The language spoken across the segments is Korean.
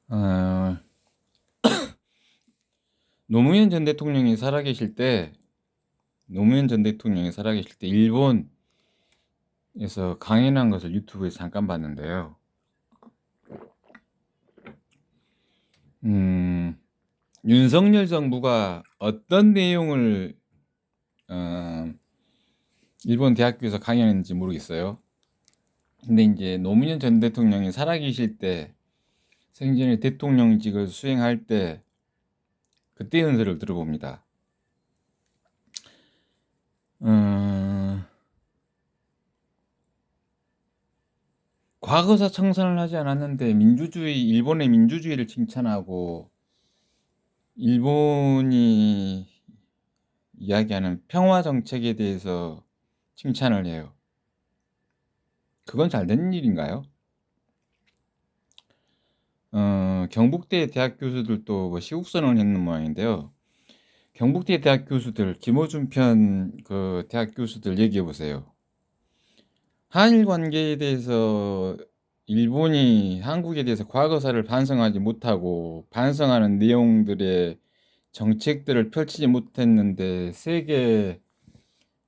어, 노무현 전 대통령이 살아계실 때, 일본에서 강연한 것을 유튜브에서 잠깐 봤는데요. 음, 윤석열 정부가 어떤 내용을 일본 대학교에서 강연했는지 모르겠어요. 근데 이제 노무현 전 대통령이 살아계실 때, 생전에 대통령직을 수행할 때, 그때 연설을 들어봅니다. 어, 과거사 청산을 하지 않았는데 일본의 민주주의를 칭찬하고 일본이 이야기하는 평화 정책에 대해서 칭찬을 해요. 그건 잘 된 일인가요? 경북대 대학 교수들도 뭐 시국선언을 했는 모양인데요. 경북대 대학 교수들, 김어준 편 그 대학 교수들 얘기해 보세요. 한일 관계에 대해서 일본이 한국에 대해서 과거사를 반성하지 못하고 반성하는 내용들의 정책들을 펼치지 못했는데 세계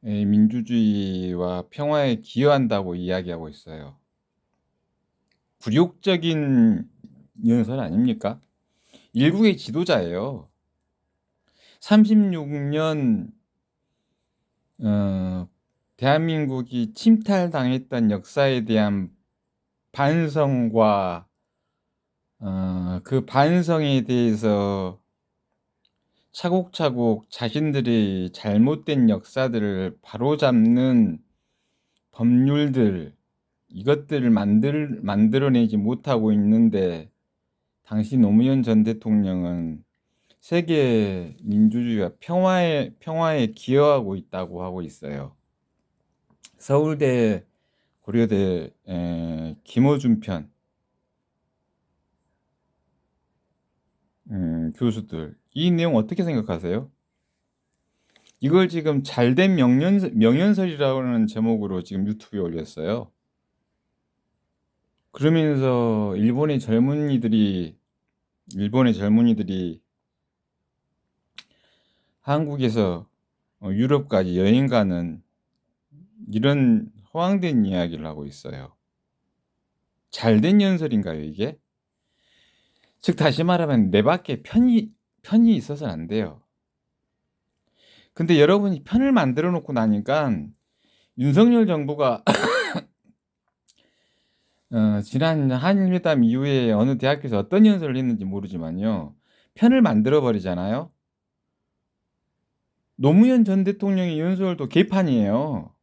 민주주의와 평화에 기여한다고 이야기하고 있어요. 굴욕적인 연설 아닙니까? 일국의 지도자예요. 36년 대한민국이 침탈당했던 역사에 대한 반성과 그 반성에 대해서 차곡차곡 자신들이 잘못된 역사들을 바로잡는 법률들, 이것들을 만들어내지 못하고 있는데, 당시 노무현 전 대통령은 세계 민주주의와 평화에 기여하고 있다고 하고 있어요. 서울대, 고려대 김어준 편 교수들, 이 내용 어떻게 생각하세요? 이걸 지금 잘된 명연설이라는 제목으로 지금 유튜브에 올렸어요. 그러면서 일본의 젊은이들이 한국에서 유럽까지 여행 가는 이런 허황된 이야기를 하고 있어요. 잘된 연설인가요, 이게? 즉, 다시 말하면 내 밖에 편이 있어서는 안 돼요. 근데 여러분이 편을 만들어 놓고 나니까 윤석열 정부가 지난 한일회담 이후에 어느 대학교에서 어떤 연설을 했는지 모르지만요. 편을 만들어 버리잖아요. 노무현 전 대통령의 연설도 개판이에요.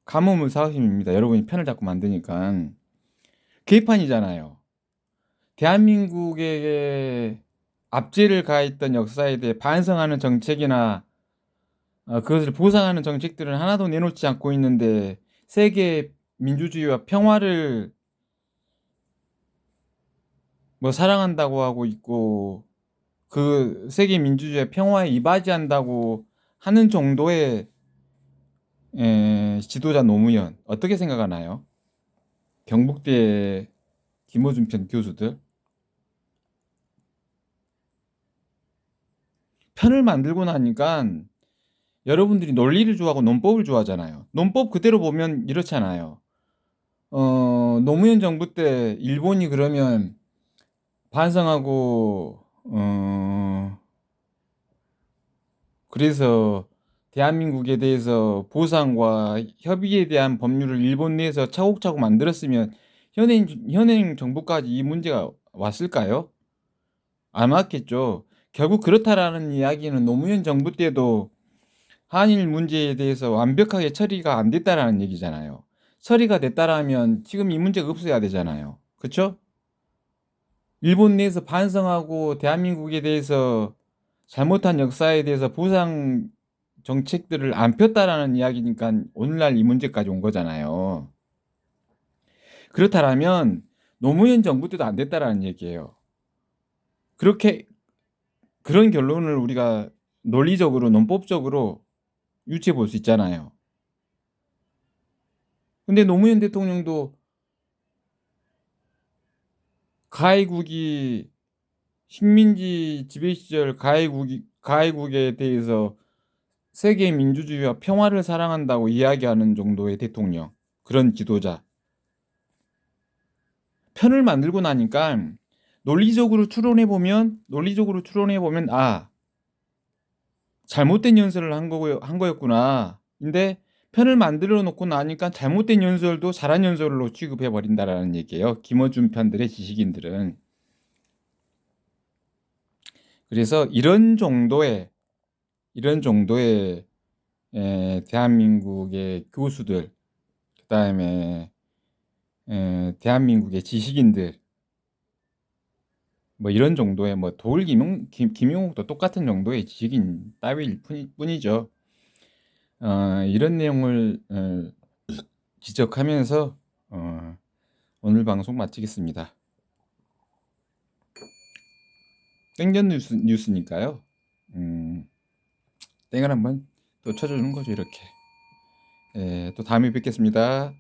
가뭄을사심입니다. 여러분이 편을 자꾸 만드니까. 개판이잖아요. 대한민국에게 압제를 가했던 역사에 대해 반성하는 정책이나 그것을 보상하는 정책들은 하나도 내놓지 않고 있는데 세계 민주주의와 평화를 뭐 사랑한다고 하고 있고 그 세계 민주주의와 평화에 이바지한다고 하는 정도의 지도자 노무현 어떻게 생각하나요? 경북대 김어준 편 교수들 편을 만들고 나니까 여러분들이 논리를 좋아하고 논법을 좋아하잖아요. 논법 그대로 보면 이렇잖아요. 노무현 정부 때 일본이 그러면 반성하고 그래서 대한민국에 대해서 보상과 협의에 대한 법률을 일본 내에서 차곡차곡 만들었으면 현행 정부까지 이 문제가 왔을까요? 안 왔겠죠. 결국 그렇다라는 이야기는 노무현 정부 때도 한일 문제에 대해서 완벽하게 처리가 안 됐다라는 얘기잖아요. 처리가 됐다라면 지금 이 문제가 없어야 되잖아요. 그렇죠? 일본 내에서 반성하고 대한민국에 대해서 잘못한 역사에 대해서 보상 정책들을 안 폈다라는 이야기니까 오늘날 이 문제까지 온 거잖아요. 그렇다면 노무현 정부 때도 안 됐다라는 얘기예요. 그렇게 그런 결론을 우리가 논리적으로 논법적으로 유추해 볼 수 있잖아요. 근데 노무현 대통령도 가해국이 식민지 지배 시절 가해국에 대해서 세계 민주주의와 평화를 사랑한다고 이야기하는 정도의 대통령, 그런 지도자. 편을 만들고 나니까 논리적으로 추론해 보면 잘못된 연설을 한 거였구나. 근데 편을 만들어 놓고 나니까 잘못된 연설도 잘한 연설로 취급해 버린다라는 얘기예요. 김어준 편들의 지식인들은. 그래서 이런 정도의 대한민국의 교수들, 그다음에 대한민국의 지식인들, 뭐 이런 정도의 뭐 김용욱도 똑같은 정도의 지식인 따위일 뿐이죠. 이런 내용을 지적하면서 오늘 방송 마치겠습니다. 땡전 뉴스니까요. 땡을 한번 또 쳐주는 거죠, 이렇게. 또 다음에 뵙겠습니다.